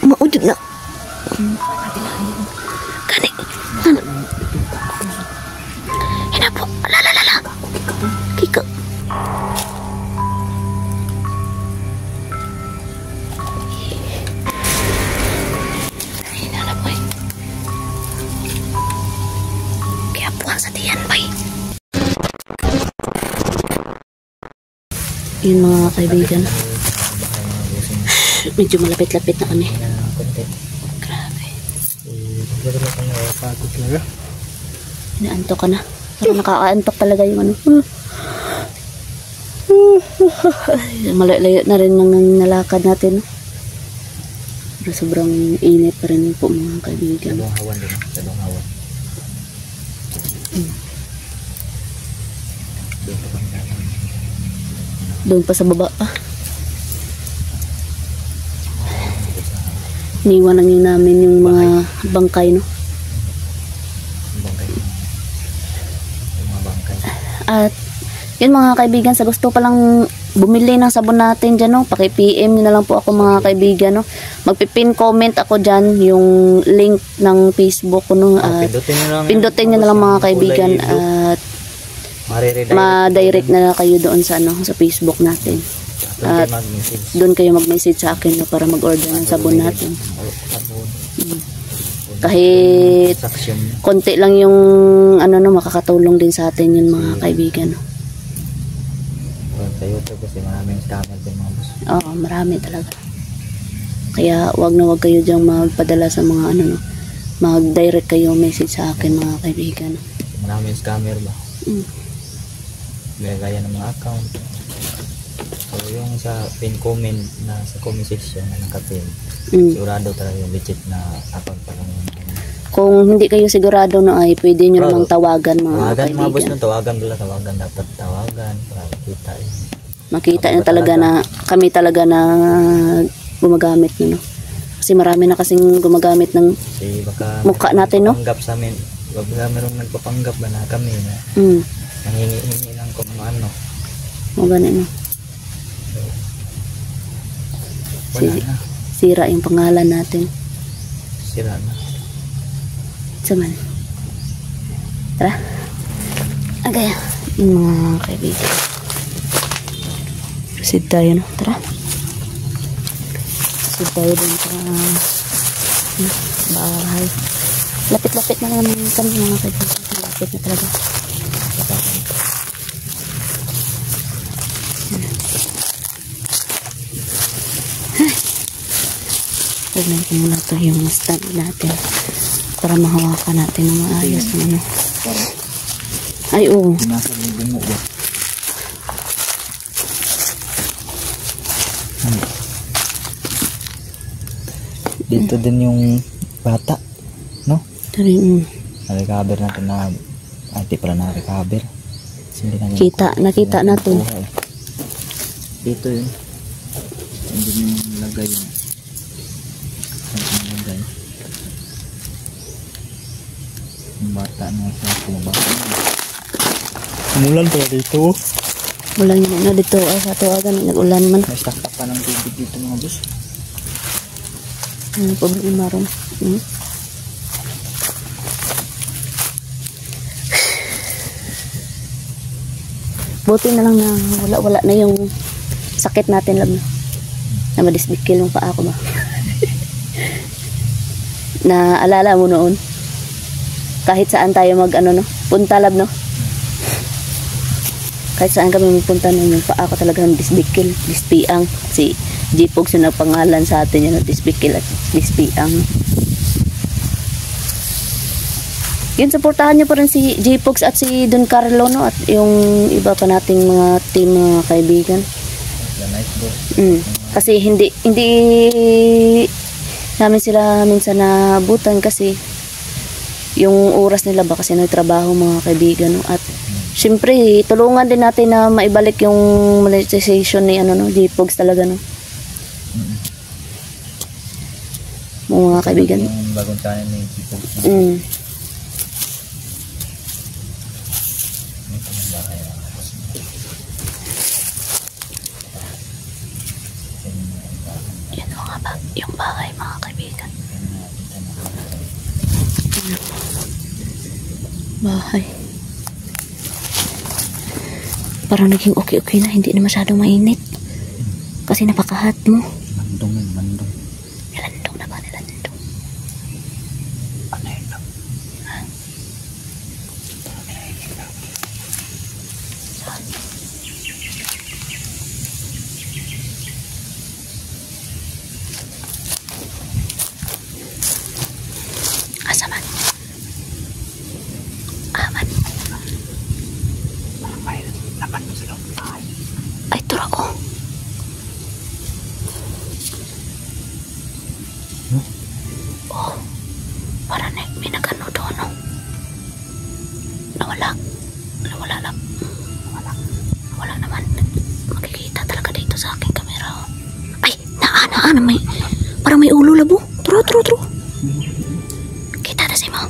Maudod na. Gani. Hinapo. Lala. Kiko. Hinanap ko eh. Kaya puwang sa tiyan ba eh. Yun mga kaibigan. Medyo malapit-lapit na kami. Grabe. Inaantok ka na. Parang nakakaantok talaga yung ano. Malayo na rin ng nalakad natin. Pero sobrang init pa rin po mga kaibigan. Dalawang hawan din. Dalawang hawan. Doon pa sa baba pa. Iniwan lang yun namin yung mga bangkay, no? Bangkay. Yung mga bangkay. At yun mga kaibigan, sa gusto palang bumili ng sabon natin dyan, no? Paki-PM nyo na lang po ako mga kaibigan, no? Magpipin comment ako dyan yung link ng Facebook ko, no? At pindutin nyo na lang mga kaibigan at ma-direct na kayo doon sa ano, sa Facebook natin. At doon kayo mag-message sa akin, no, para mag-order ng sabon natin. Kahit konti lang yung ano, no, makakatulong din sa atin yun mga kaibigan, no. Sa YouTube kasi maraming scammer din mga boss. Oo, marami talaga. Kaya wag na wag kayo diyang magpadala sa mga ano, no, mag-direct kayo message sa akin mga kaibigan, no. Maraming scammer ba? Gaya ng mga account. So yung sa pin comment na sa comment section na nakapin, sigurado talaga yung legit na account pa lang yun. Kung hindi kayo sigurado na ay pwede nyo namang tawagan mga kaibigan. Mga boss, tawagan dapat tawagan para makita yun. Makita nyo talaga na kami talaga na gumagamit nyo, no? Kasi marami na kasing gumagamit ng mukha natin, no? Panggap sa amin, baka merong nagpapanggap ba na kami na nangingi lang kung ano. O ganun, no? Sira yung pangalan natin. Sira na. Saman. Tara. Okay. Yung mga kaibigan. Proceed tayo, no? Tara. Proceed tayo dun sa bahay. Lapit-lapit na naman kami mga kaibigan. Lapit na talaga. Tignan ko muna ito yung stand natin para mahawakan natin ng maayos ng ano. Ay, oo. Dito din yung bata, no? Ito rin. Na-recover natin na hindi pala na-recover. Nakita natin. Dito yun. Hindi yung lagay yun. Yung bata na sa kumabata. Umulan pala dito. Ulan yun na dito. Ay, sa tuwagan. Nag-ulan man. May stock pa ng tubig dito mga boss. Ano problema ron? Buti na lang na wala na yung sakit natin lang na madisbikil yung paa ko ba. Na alala mo noon kahit saan tayo mag ano, no, punta lab, no, kahit saan kami magpunta noon yung paa ko talagang disbikil, dispiang. Si J-Pogs yung pangalan sa atin yun, disbikil at dispiang. Yun, supportahan nyo po rin si J-Pogs at si Don Carlo, no, at yung iba pa nating mga team, mga kaibigan. Kasi hindi namin sila minsan nabutan kasi yung oras nila ba kasi nagtrabaho mga kaibigan, no? At syempre tulungan din natin na maibalik yung monetization ni ano, no, J-Pogs talaga, no. Mga kaibigan. Yung bagong channel ni J-Pogs. Yan mga ba yung bahay, mga kaibigan? Bahay. Parang naging okay na, hindi na masyadong mainit. Kasi napakahat mo. Mandong yun, mandong. Nilandong na ba? Nilandong. Ano yun lang? Ha? Saan? Asaman. Aman. Ay, lapat mo sa loob. Ay, tura ko. Oh, para na may nagano doon, no? Nawala lang. Nawala naman. Makikita talaga dito sa aking kamera, oh. Ay, naana, may, parang may ulo labo. Turo. Kita na si Mo.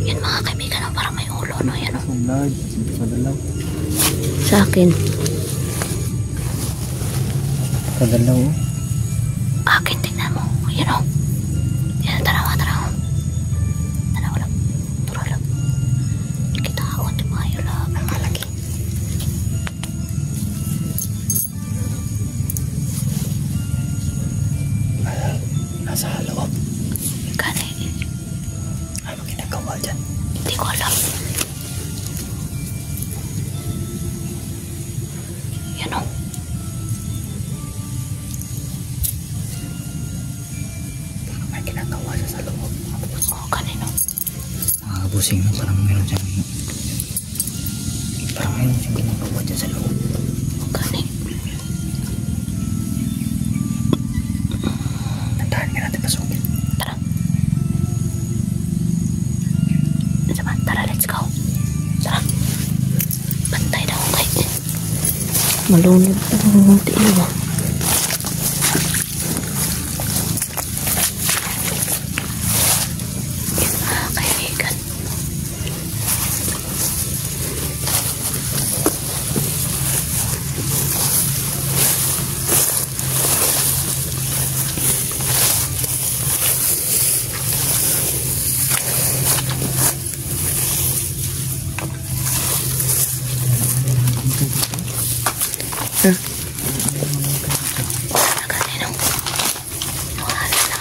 Yan, mga kaibigan, oh, parang may ulo, no? Yan, oh. Sa akin. Kadalaw. Akin, tingnan mo. Yan, oh. Yan, tarawa. Tanaw lang. Turo lang. Kita ako at mayo lang. Ang malaki. Nasa loob. Kani. Ano ginagawa dyan? Hindi ko alam. Yan, oh. Parang may ginagawa siya sa loob. Oh, kanino? Mga busing na parang meron siyang ginagawa dyan sa loob. Oh, kani. Nandahan ka natin pasukin. Tara. Tara, let's go. Tara. Bantay daw kay. Malunod ang tiiwa. Kaibigan. Kanino? Wala na.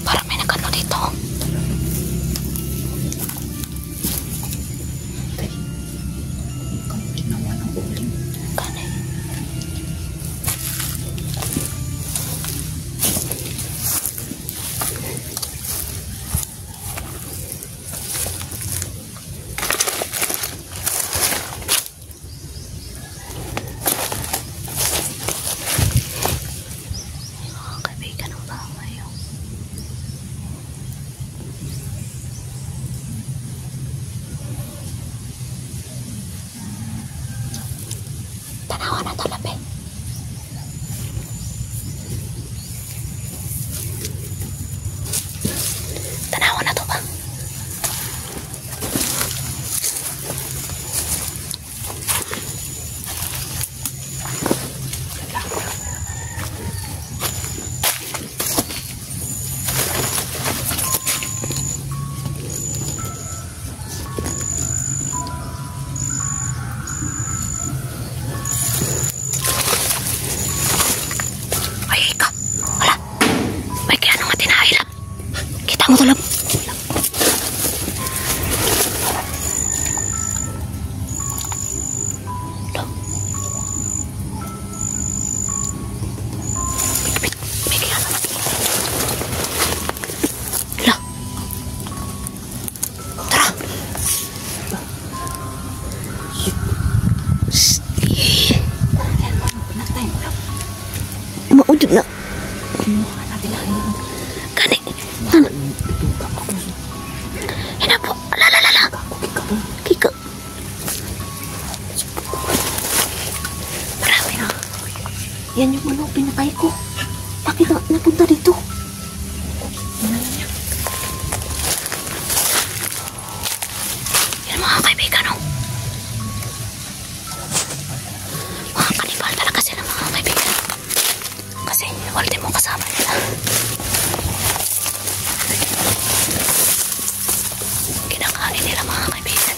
Parang may nagano dito. Ginawa ng uling. Kani. Mga kaibigan ng bahay, oh. Tanawa na talabi. Tanawa na to ba? Ay, ikaw. Wala. May kaya nung matinahilam. Kita mo talaga. Lo. May kaya nung matinahilam. Lo. Tara. Shhh. Maudod na. Kani. Ano? Hina po. Lala. Kika. Yan yung ano, pinatay ko. Bakit napunta dito? Yan mga kaibigan, oh. Mga kanibal talaga sila mga kaibigan. Kasi ultimo kasama nila. Kinakain nila mga kaibigan.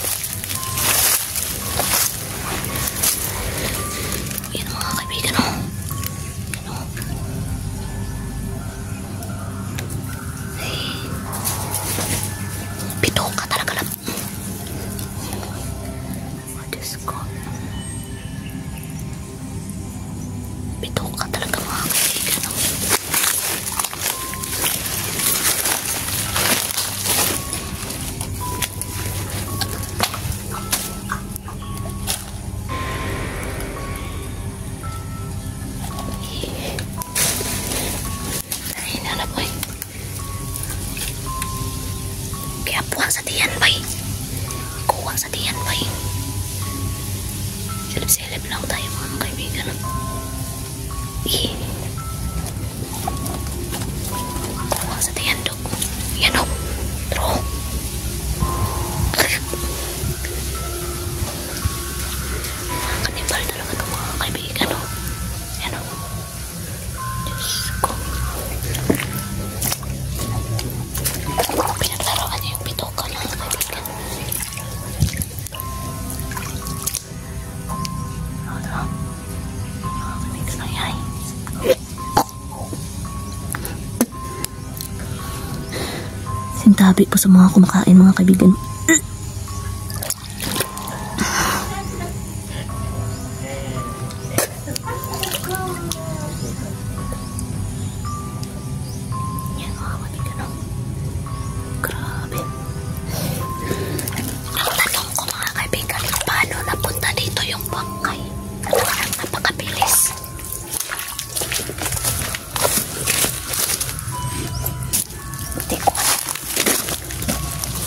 Yan mga kaibigan, oh. Bitoka talaga lang. Oh, Diyos ko. Bitoka talaga mga kaibigan. Ay, nalaboy. Kaya buha sa tiyan, bay. Kuha sa tiyan, bay. Silip-silip lang tayo mga kaibigan. Kuha sa tiyan, dok. Yan, o. Tro. Mga kanibal talaga ito mga kaibigan, o. Yan, o. Diyos ko. Pinaglaruan niya yung bitoka mga kaibigan. Sintabi po sa mga kumakain mga kaibigan. Yan mga kaibigan, oh. Grabe. Nagtanong ko mga kaibigan, paano napunta dito yung bangkay? Napakabilis. Hindi ko alam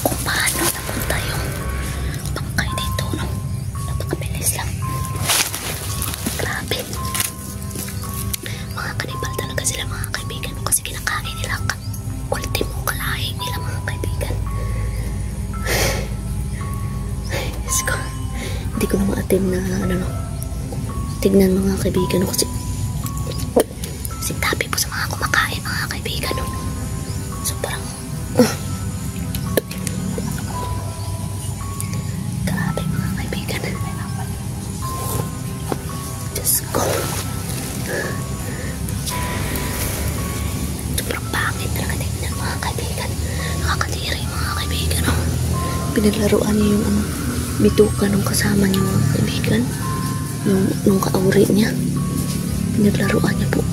kung paano napunta yung bangkay dito, no? Napakabilis lang. Grabe. Mga kanibal talaga sila mga kaibigan, no? Kasi kinakain nila ang ultimo kalahin nila mga kaibigan. Ay, Diyos ko. Hindi ko na ma-attend na ano, no? Tignan mga kaibigan, no? Kasi sintabi po sa mga kumakain mga kaibigan, no? So parang grabe mga kaibigan. Diyos ko. Sobrang pangit talaga tignan mga kaibigan. Nakakatiri mga kaibigan, no? Pinaglaruan niya yung bituka nung kasama niya mga kaibigan. Nung kaawri niya. Pinaglaruan niya po.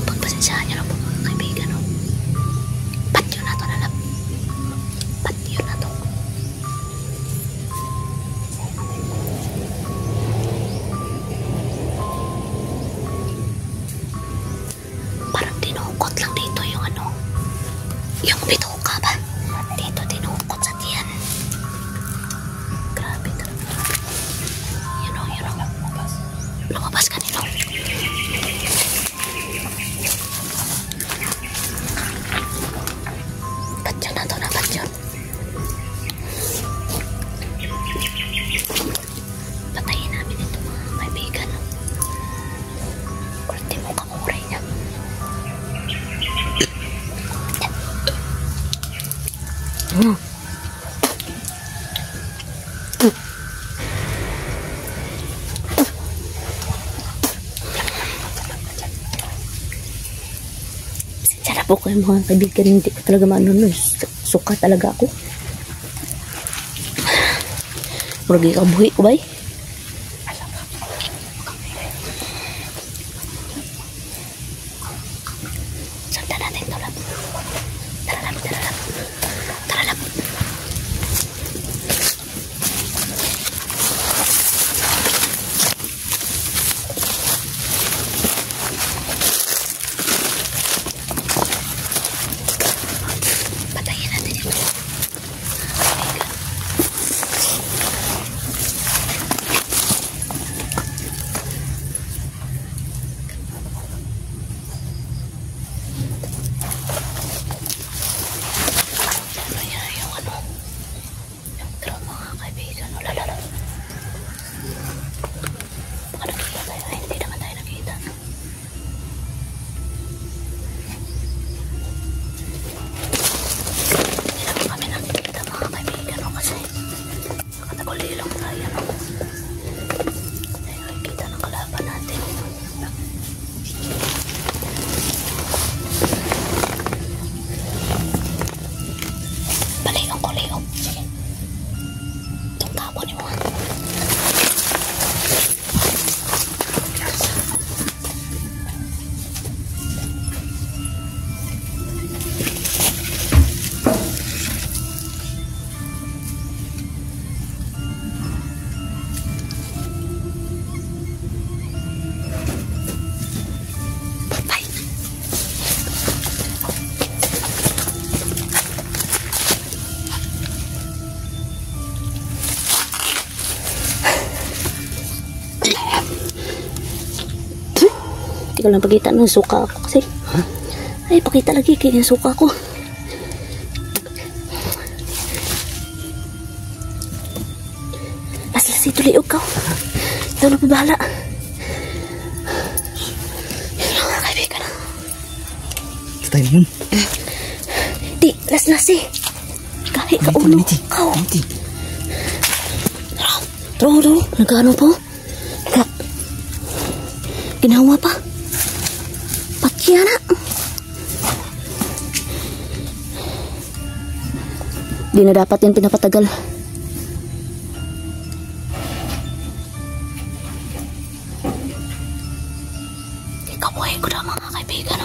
Pagpasensyahan niya lang po mga kaibigan, no? Patyo na to nalap. Patyo na to. Parang tinukot lang dito yung ano. Yung bituka ba? Dito tinukot sa tiyan. Grabe talaga. Yun o. Lumabas kanino. Patyo na to na patyo. Patayin namin ito mga kaibigan. Ultimo kamuray niya. Sinsara po kayo mga kaibigan, hindi ko talaga maano, suka talaga ako. Murag ikabuhi ko ba eh? Sundan natin ito lang. Tara lang. Patayin natin ito. Ayan o. Ayan, kita ng kalaban natin. Balikan ko, Leo. Sige. Itong tapo ni mo. Hindi ko lang pakita ng suka ako kasi. Ay, pakita lagi kaya yung suka ko. Asla si tuliog ka. Ito na pabahala. Yun lang, kaibigan. Stay yun. Di, las-lasi. Kahit ka ulo. Kau. Tro, nagano po? Ginawa pa. Patya na. Di na dapat yan pinapatagal. Ikabuhay ko na mga kaibigan.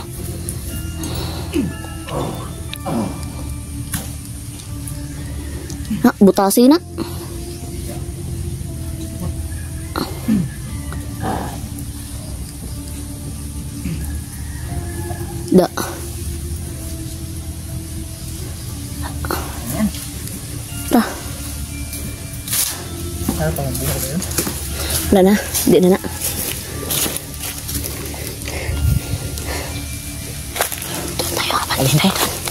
Butasi na. Da. Tara. Wala na. Hindi na na. Doon tayo kapatid tayo.